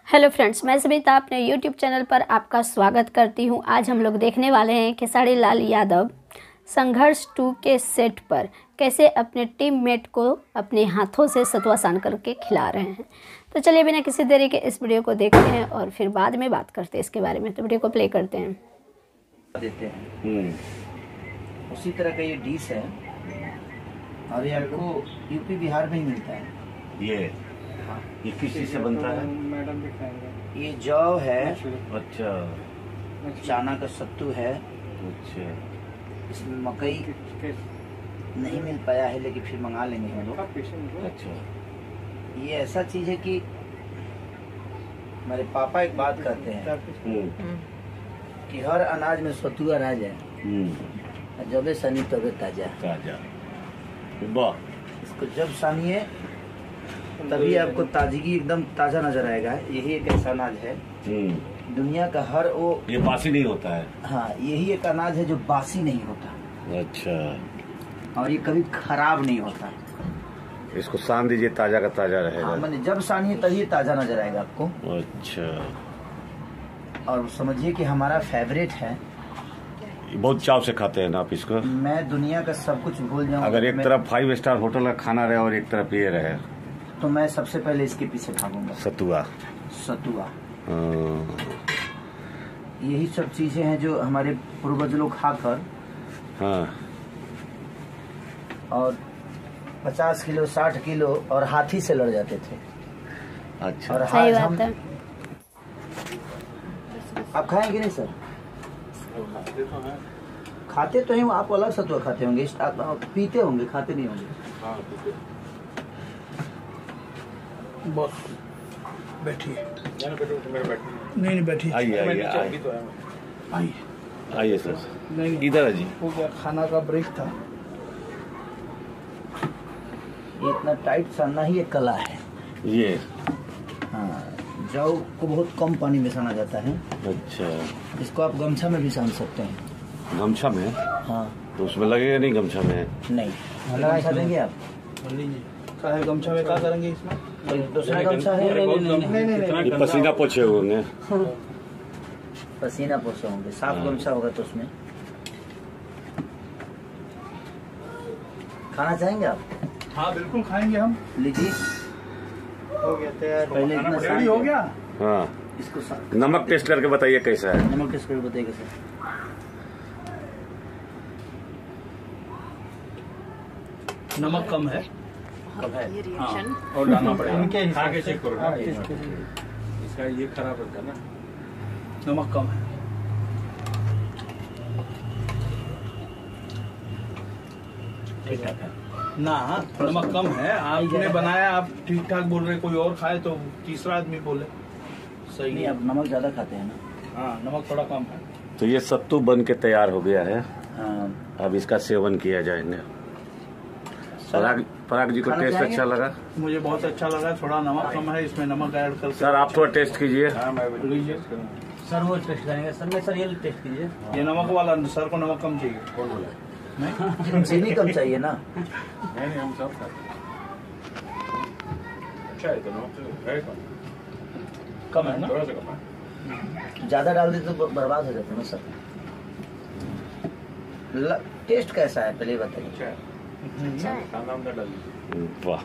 Hello friends, मैं सविता अपने YouTube channel पर आपका स्वागत करती हूं। आज हम लोग देखने वाले हैं खेसारी लाल यादव संघर्ष 2 के सेट पर कैसे अपने टीममेट को अपने हाथों से सतुआ सान करके खिला रहे हैं। तो चलिए बिना किसी देरी के इस वीडियो को देखते हैं और फिर बाद में बात करते हैं इसके बारे में। तो वीडियो को प्ले करते हैं। देते हैं उसी तरह का ये डिश है और ये आपको यूपी बिहार में ही मिलता है। ये किस चीज से बनता है? मैडम दिखाएंगे। ये जौ है, अच्छा, चना का सत्तू है, अच्छा, इसमें मकई नहीं मिल पाया है लेकिन फिर मंगा लेंगे हम लोग। अच्छा, ये ऐसा चीज है कि हमारे पापा एक बात कहते हैं कि हर अनाज में सतुआ रह जाए, जबे सनी तबे ताजा ताजा। वाह, इसको जब सानिए तभी आपको ताजगी एकदम ताजा नजर आएगा। यही एक ऐसा अनाज है दुनिया का हर वो, ये बासी नहीं होता है। हाँ, यही एक अनाज है जो बासी नहीं होता। अच्छा, और ये कभी खराब नहीं होता। इसको सान दीजिए, ताजा का ताजा रहेगा। हाँ, मैंने जब सानिए तभी ताजा नजर आएगा आपको। अच्छा, और समझिए कि हमारा फेवरेट है। बहुत चाव से खाते हैं ना आप इसको? मैं दुनिया का सब कुछ भूल जाऊँ। अगर एक तरफ 5 स्टार होटल का खाना रहे और एक तरफ ये रहे तो मैं सबसे पहले इसके पीछे भागूंगा। सतुआ। सतुआ, यही सब चीजें हैं जो हमारे पूर्वज लोग खाकर और 50 किलो 60 किलो और हाथी से लड़ जाते थे। अच्छा, और सही आज बात है। आप खाएंगे नहीं सर? खाते तो हैं, आप अलग सतुआ खाते होंगे, आप पीते होंगे, खाते नहीं होंगे। बस बैठिए। नहीं बैठिए। आइए आइए आइए आइए सर, नहीं इधर जी। हो गया, खाना का ब्रेक था। ये इतना टाइट सानना ही एक कला है। ये हाँ, जौ को बहुत कम पानी में साना जाता है। अच्छा, इसको आप गमछा में भी सान सकते हैं। गमछा में? हाँ, तो उसमें लगेगा नहीं गमछा में? नहीं, गमछा देंगे आप? क्या है गमछा में, क्या करेंगे इसमें? दूसरा गमछा है? ये पसीना पोछे होंगे। पसीना पोछे होंगे, साफ गमछा होगा तो उसमें। खाना चाहेंगे आप? हाँ बिल्कुल खाएंगे हम। लीजिए, हो गया तैयार। पहले इतना रेडी हो गया। हाँ, इसको नमक टेस्ट करके बताइए कैसा है। नमक टेस्ट करके बताइएगा सर। नमक कम है। कब है? हाँ, और डालना पड़ेगा। खा के चेक करो ना। हाँ, टेस्ट कीजिए। इसका ये खराब रहता है ना। नमक कम है। ठीक ठाक है ना, नमक कम है। आपने बनाया, आप ठीक ठाक बोल रहे, कोई और खाए तो तीसरा आदमी बोले सही नहीं, है। आप नमक ज्यादा खाते हैं ना। हाँ, नमक थोड़ा कम है। तो ये सत्तू बन के तैयार हो गया है। हाँ, अब इसका सेवन किया जाएगा। पराग जी को खाना टेस्ट चाहेंगे? अच्छा लगा? मुझे बहुत अच्छा लगा। थोड़ा नमक कम है, इसमें नमक ऐड कर। सर आप थोड़ा टेस्ट कीजिए। हाँ, मैं लीजिए। सर वो टेस्ट करेंगे। सर मैं सर ये टेस्ट कीजिए। ये नमक वाला, सर को नमक कम चाहिए। कौन बोला? नहीं, चीनी कम चाहिए ना। नहीं, हम सब खाते हैं। अच्छा है तो नमक तो है कम है ना। थोड़ा सा कम है। ज्यादा डाल दे तो बर्बाद हो जाता है ना सर। टेस्ट कैसा है पहले बताइए। अच्छा है। खाना अंदर डाल दीजिए। वाह,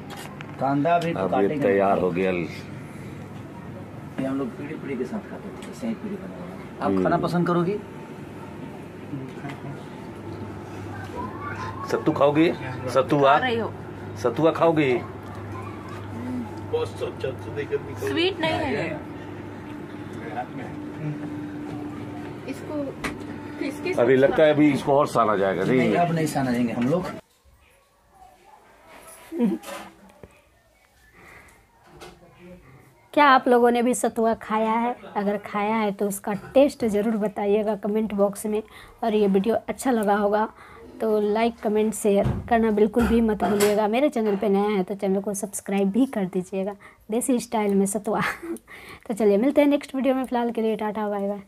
कांदा भी तो अब ये काटेंगे। तैयार हो गया। ये हम लोग पीढ़ी पीढ़ी के साथ खाते थे, ऐसे ही पीढ़ी बना। आप खाना पसंद करोगी? सत्तू खाओगी? सतुआ? सतुआ खाओगी? बहुत अच्छा देखकर स्वीट नहीं है मेरे हाथ में है। इसको। इसके अभी लगता है अभी इसको और साना जाएगा। नहीं, नहीं, अब नहीं साना देंगे हम लोग। क्या आप लोगों ने भी सतुआ खाया है? अगर खाया है तो उसका टेस्ट ज़रूर बताइएगा कमेंट बॉक्स में। और ये वीडियो अच्छा लगा होगा तो लाइक कमेंट शेयर करना बिल्कुल भी मत भूलिएगा। मेरे चैनल पे नया है तो चैनल को सब्सक्राइब भी कर दीजिएगा। देसी स्टाइल में सतुआ। तो चलिए मिलते हैं नेक्स्ट वीडियो में। फ़िलहाल के लिए टाटा बाय बाय।